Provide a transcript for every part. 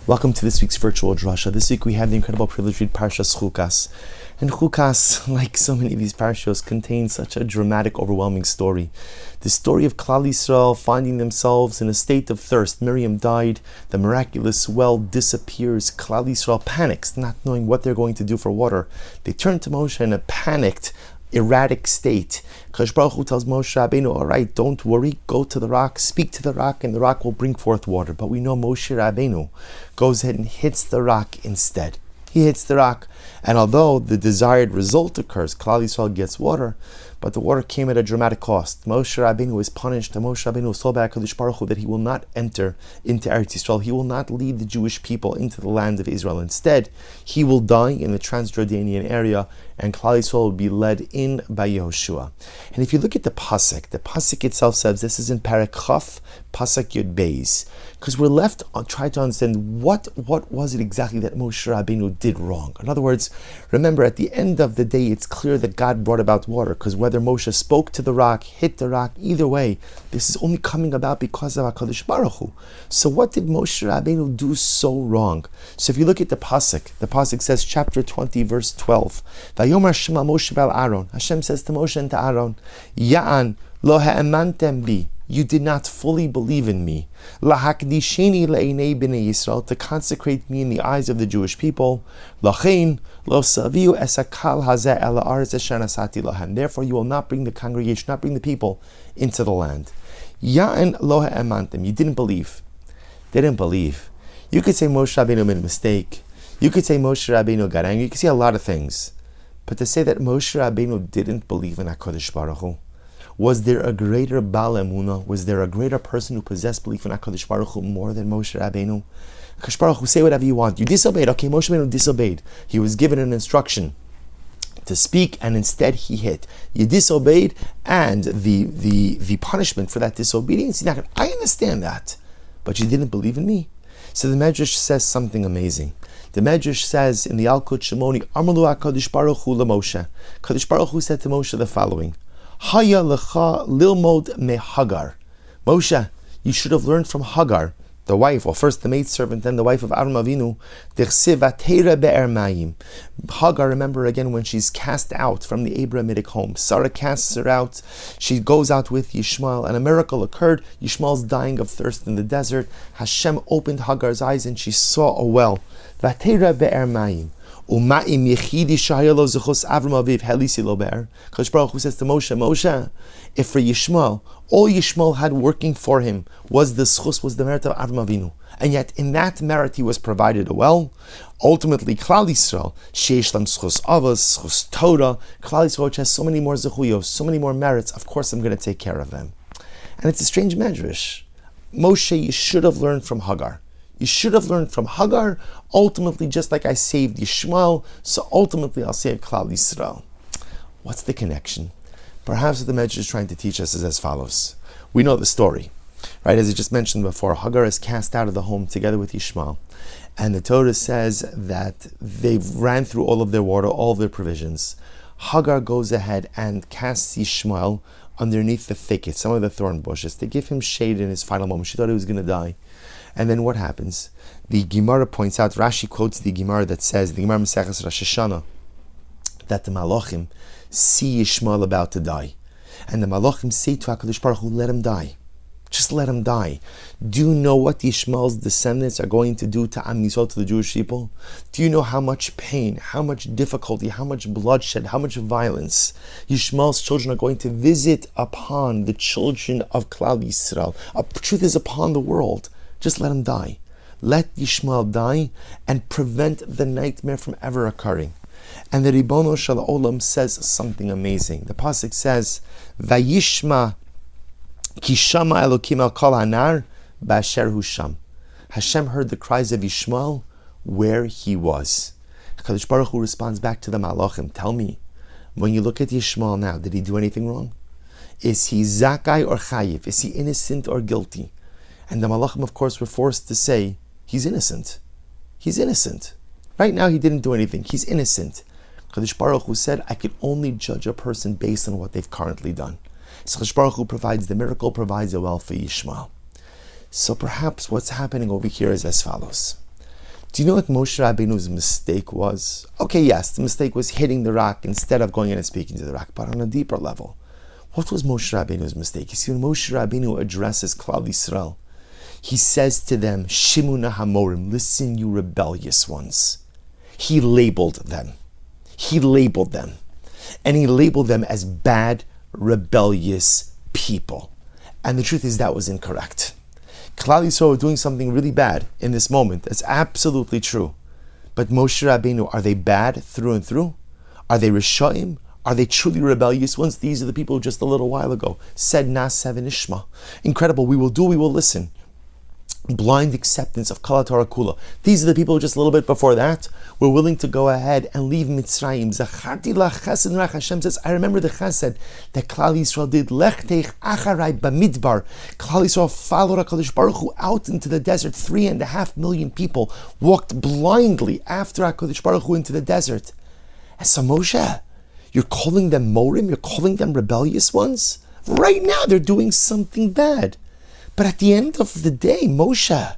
Welcome to this week's virtual Drasha. This week we have the incredible privilege to read Parshas Chukas. And Chukas, like so many of these parashos, contains such a dramatic, overwhelming story. The story of Klal Yisrael finding themselves in a state of thirst. Miriam died, the miraculous well disappears. Klal Yisrael panics, not knowing what they're going to do for water. They turn to Moshe in a panicked, erratic state. Kadosh Baruch Hu tells Moshe Rabbeinu, all right, don't worry, go to the rock, speak to the rock, and the rock will bring forth water. But we know Moshe Rabbeinu goes ahead and hits the rock instead. He hits the rock, and although the desired result occurs, Klal Yisrael gets water, but the water came at a dramatic cost. Moshe Rabbeinu is punished, and Moshe Rabbeinu was told by HaKadosh Baruch Hu that he will not enter into Eretz Yisrael. He will not lead the Jewish people into the land of Israel. Instead, he will die in the Transjordanian area, and Klal Yisrael will be led in by Yehoshua. And if you look at the pasuk itself says, this is in Perek Chaf, pasuk Yud Beis, because we're left trying to understand what was it exactly that Moshe Rabbeinu did wrong. In other words, remember, at the end of the day, it's clear that God brought about water, because whether Moshe spoke to the rock, hit the rock, either way, this is only coming about because of HaKadosh Baruch Hu. So what did Moshe Rabbeinu do so wrong? So if you look at the pasuk says, chapter 20, verse 12, Vayomer Shema Moshe b'al Aaron. Hashem says to Moshe and to Aaron, Ya'an lo ha'emantem bi. You did not fully believe in me. Lahakdisheni le'enei b'nei Yisrael, to consecrate me in the eyes of the Jewish people. Lachein lo saviu esakal hazeh ela aretz asher nasati lahem. Therefore, you will not bring the congregation, not bring the people into the land. Ya'an lo ha'emantem. You didn't believe. They didn't believe. You could say Moshe Rabbeinu made a mistake. You could say Moshe Rabbeinu got angry. You could say a lot of things. But to say that Moshe Rabbeinu didn't believe in HaKadosh Baruch Hu, was there a greater Baal Emunah? Was there a greater person who possessed belief in HaKadosh Baruch Hu more than Moshe Rabbeinu? HaKadosh Baruch Hu, say whatever you want. You disobeyed. Okay, Moshe Rabbeinu disobeyed. He was given an instruction to speak, and instead he hit. You disobeyed, and the punishment for that disobedience, I understand that, but you didn't believe in me. So the Medrash says something amazing. The Medrash says in the Alkut Shemoni, Amalu HaKadosh Baruch Hu LaMoshe. Kadosh Baruch Hu said to Moshe the following, Haya lecha lilmod me Hagar. Moshe, you should have learned from Hagar, the wife, well, first the maidservant, then the wife of Avram Avinu. Dersiv atera be'er mayim. Hagar, remember again when she's cast out from the Abrahamitic home. Sarah casts her out. She goes out with Yishmael, and a miracle occurred. Yishmael's dying of thirst in the desert. Hashem opened Hagar's eyes, and she saw a well. Vatera be'er mayim. U'ma'im yechidi shahayalo zechus Avram Aviv helisi lo be'er. Kadosh Baruch Hu says to Moshe, if for Yishmael, all Yishmael had working for him was the schus, was the merit of Avram Avinu, and yet in that merit he was provided a well. Ultimately, Klal Yisrael, sheish lam schus avos, schus Torah, Klal Yisrael, which has so many more zechuyos, so many more merits, of course I'm going to take care of them. And it's a strange medrash. Moshe, you should have learned from Hagar. You should have learned from Hagar, ultimately, just like I saved Yishmael, so ultimately I'll save Klal Yisrael. What's the connection? Perhaps what the Medrash is trying to teach us is as follows. We know the story, right? As I just mentioned before, Hagar is cast out of the home together with Yishmael, and the Torah says that they ran through all of their water, all of their provisions. Hagar goes ahead and casts Yishmael underneath the thicket, some of the thorn bushes, to give him shade in his final moment. She thought he was going to die. And then what happens? The Gemara points out, Rashi quotes the Gemara that says, the Gemara Maseches Rosh Hashanah, that the Malachim see Yishmael about to die. And the Malachim say to HaKadosh Baruch Hu, let him die. Just let him die. Do you know what Yishmael's descendants are going to do to Am Yisrael, to the Jewish people? Do you know how much pain, how much difficulty, how much bloodshed, how much violence Yishmael's children are going to visit upon the children of Klal Yisrael? Truth is upon the world. Just let him die. Let Yishmael die and prevent the nightmare from ever occurring. And the Ribono Shel Olam says something amazing. The pasuk says, "Vayishma kishama Elokim al kol hanar ba'asher hu sham." Hashem heard the cries of Yishmael where he was. HaKadosh Baruch Hu responds back to the Malachim. Tell me, when you look at Yishmael now, did he do anything wrong? Is he zakai or chayiv? Is he innocent or guilty? And the Malachim, of course, were forced to say, he's innocent. He's innocent. Right now, he didn't do anything. He's innocent. Kadosh Baruch Hu said, I can only judge a person based on what they've currently done. So Kadosh Baruch Hu provides the miracle, provides a well for Yishmael. So perhaps what's happening over here is as follows. Do you know what Moshe Rabbeinu's mistake was? Okay, yes, the mistake was hitting the rock instead of going in and speaking to the rock, but on a deeper level. What was Moshe Rabbeinu's mistake? You see, when Moshe Rabbeinu addresses Klal Yisrael, he says to them, Shimuna Hamorim, listen, you rebellious ones. He labeled them. He labeled them. And he labeled them as bad, rebellious people. And the truth is that was incorrect. Klal Yisrael were doing something really bad in this moment. That's absolutely true. But Moshe Rabbeinu, are they bad through and through? Are they Rishaim? Are they truly rebellious ones? These are the people who just a little while ago said Naaseh v'nishma. Incredible, we will do, we will listen. Blind acceptance of Kala Torah Kula. These are the people who just a little bit before that were willing to go ahead and leave Mitzrayim. Zacharti la chesed rach. Hashem says, I remember the chesed that Klal Yisrael did. Lech teich acharai b'midbar. Klal Yisrael followed HaKadosh Baruch Hu out into the desert. 3.5 million people walked blindly after HaKadosh Baruch Hu into the desert. And so Moshe, you're calling them Morim? You're calling them rebellious ones? Right now they're doing something bad. But at the end of the day, Moshe,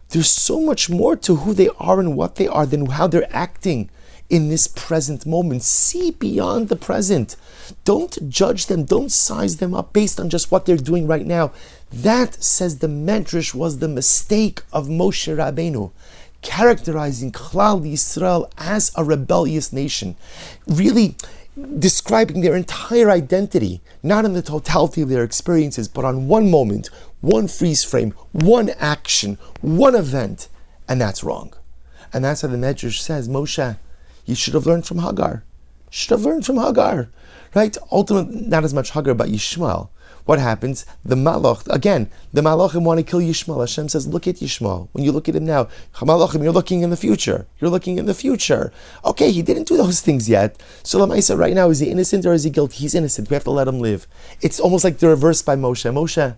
there's so much more to who they are and what they are than how they're acting in this present moment. See beyond the present. Don't judge them. Don't size them up based on just what they're doing right now. That, says the Medrash, was the mistake of Moshe Rabbeinu, characterizing Klal Yisrael as a rebellious nation. Really describing their entire identity, not in the totality of their experiences, but on one moment, one freeze frame, one action, one event, and that's wrong. And that's how the Medrash says, Moshe, you should have learned from Hagar. Right? Ultimately, not as much Hagar, but Yishmael. What happens? The Malachim want to kill Yishmael. Hashem says, look at Yishmael. When you look at him now, Malachim, you're looking in the future. Okay, he didn't do those things yet. So Lamaisa, right now, is he innocent or is he guilty? He's innocent. We have to let him live. It's almost like the reverse by Moshe. Moshe,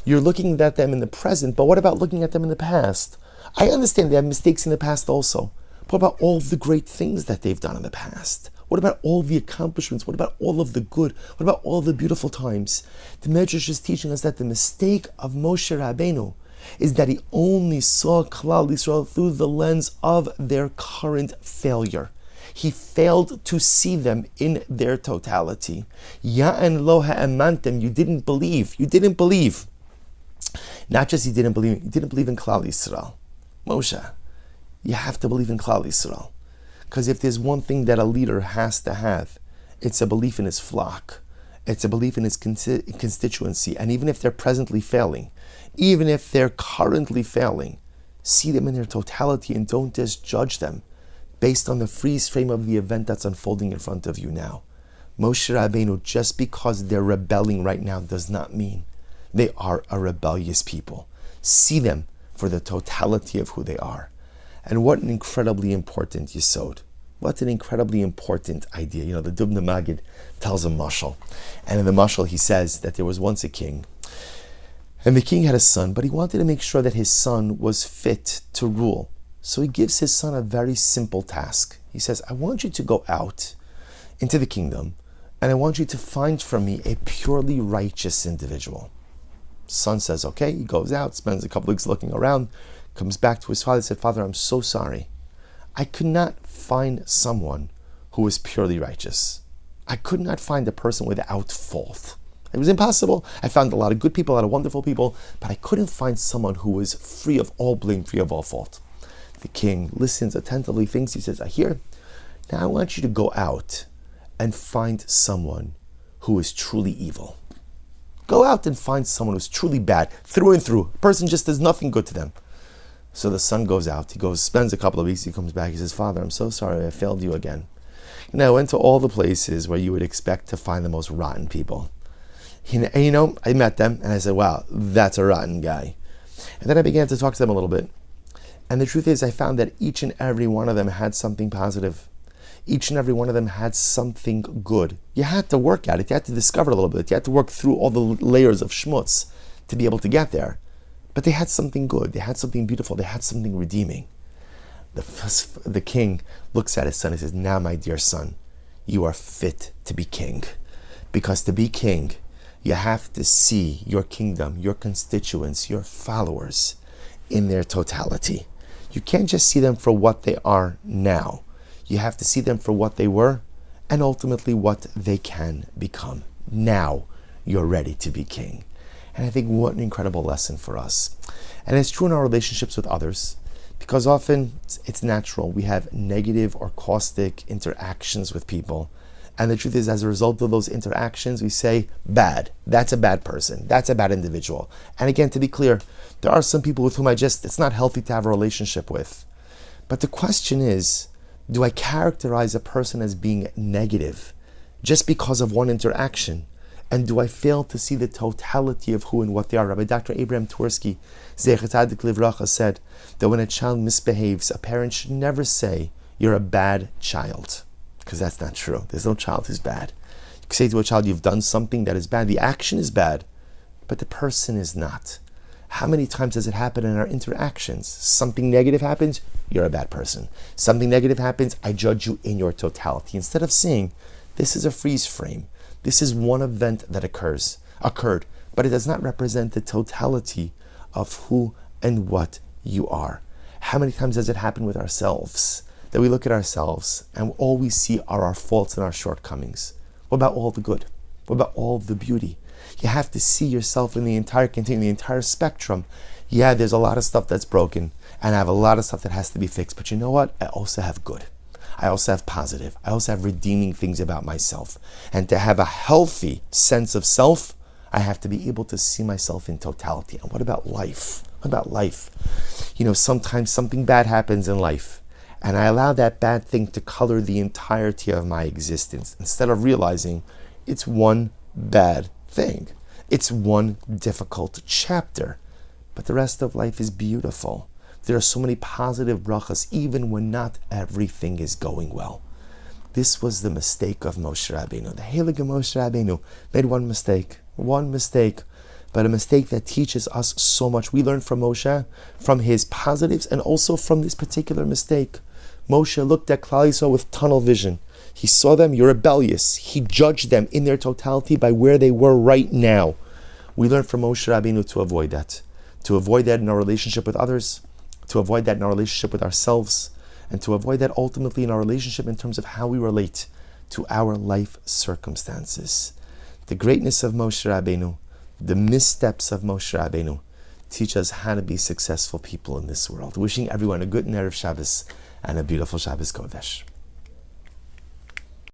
you're looking at them in the present, but what about looking at them in the past? I understand they have mistakes in the past also. What about all of the great things that they've done in the past? What about all the accomplishments? What about all of the good? What about all the beautiful times? The Medrash is teaching us that the mistake of Moshe Rabbeinu is that he only saw Klal Yisrael through the lens of their current failure. He failed to see them in their totality. Ya'an lo ha'amantem, you didn't believe. Not just you didn't believe in Klal Yisrael. Moshe, you have to believe in Klal Yisrael. Because if there's one thing that a leader has to have, it's a belief in his flock. It's a belief in his constituency. And even if they're presently failing, even if they're currently failing, see them in their totality and don't just judge them based on the freeze frame of the event that's unfolding in front of you now. Moshe Rabbeinu, just because they're rebelling right now does not mean they are a rebellious people. See them for the totality of who they are. And what an incredibly important yesod. What an incredibly important idea. The Dubna Magid tells a mashal. And in the mashal he says that there was once a king. And the king had a son, but he wanted to make sure that his son was fit to rule. So he gives his son a very simple task. He says, I want you to go out into the kingdom and I want you to find for me a purely righteous individual. Son says, okay. He goes out, spends a couple weeks looking around, comes back to his father and said, Father, I'm so sorry. I could not find someone who was purely righteous. I could not find a person without fault. It was impossible. I found a lot of good people, a lot of wonderful people, but I couldn't find someone who was free of all blame, free of all fault. The king listens attentively, thinks, he says, I hear. Now I want you to go out and find someone who is truly evil. Go out and find someone who's truly bad, through and through. A person just does nothing good to them. So the son goes out, spends a couple of weeks, he comes back, he says, Father, I'm so sorry, I failed you again. I went to all the places where you would expect to find the most rotten people. I met them, and I said, wow, that's a rotten guy. And then I began to talk to them a little bit. And the truth is, I found that each and every one of them had something positive. Each and every one of them had something good. You had to work at it, you had to discover it a little bit, you had to work through all the layers of schmutz to be able to get there. But they had something good, they had something beautiful, they had something redeeming. The king looks at his son and says, now my dear son, you are fit to be king. Because to be king, you have to see your kingdom, your constituents, your followers in their totality. You can't just see them for what they are now. You have to see them for what they were and ultimately what they can become. Now you're ready to be king. And I think what an incredible lesson for us. And it's true in our relationships with others, because often it's natural. We have negative or caustic interactions with people. And the truth is, as a result of those interactions, we say, bad. That's a bad person. That's a bad individual. And again, to be clear, there are some people with whom it's not healthy to have a relationship with. But the question is, do I characterize a person as being negative just because of one interaction? And do I fail to see the totality of who and what they are? Rabbi Dr. Abraham Twersky, Zecher Tzadik Livracha, said that when a child misbehaves, a parent should never say, you're a bad child. Because that's not true. There's no child who's bad. You can say to a child, you've done something that is bad. The action is bad, but the person is not. How many times does it happen in our interactions? Something negative happens, you're a bad person. Something negative happens, I judge you in your totality. Instead of saying, this is a freeze frame. This is one event that occurred, but it does not represent the totality of who and what you are. How many times does it happen with ourselves, that we look at ourselves and all we see are our faults and our shortcomings? What about all the good? What about all the beauty? You have to see yourself in the entire continuum, the entire spectrum. Yeah, there's a lot of stuff that's broken, and I have a lot of stuff that has to be fixed, but you know what? I also have good. I also have positive. I also have redeeming things about myself. And to have a healthy sense of self, I have to be able to see myself in totality. And what about life? What about life? You know, sometimes something bad happens in life, and I allow that bad thing to color the entirety of my existence instead of realizing it's one bad thing. It's one difficult chapter. But the rest of life is beautiful. There are so many positive brachas, even when not everything is going well. This was the mistake of Moshe Rabbeinu. The Heilige Moshe Rabbeinu made one mistake, but a mistake that teaches us so much. We learn from Moshe, from his positives, and also from this particular mistake. Moshe looked at Klal Yisrael with tunnel vision. He saw them, you're rebellious. He judged them in their totality by where they were right now. We learn from Moshe Rabbeinu to avoid that. To avoid that in our relationship with others, to avoid that in our relationship with ourselves, and to avoid that ultimately in our relationship in terms of how we relate to our life circumstances. The greatness of Moshe Rabbeinu, the missteps of Moshe Rabbeinu, teach us how to be successful people in this world. Wishing everyone a good Erev Shabbos and a beautiful Shabbos Kodesh.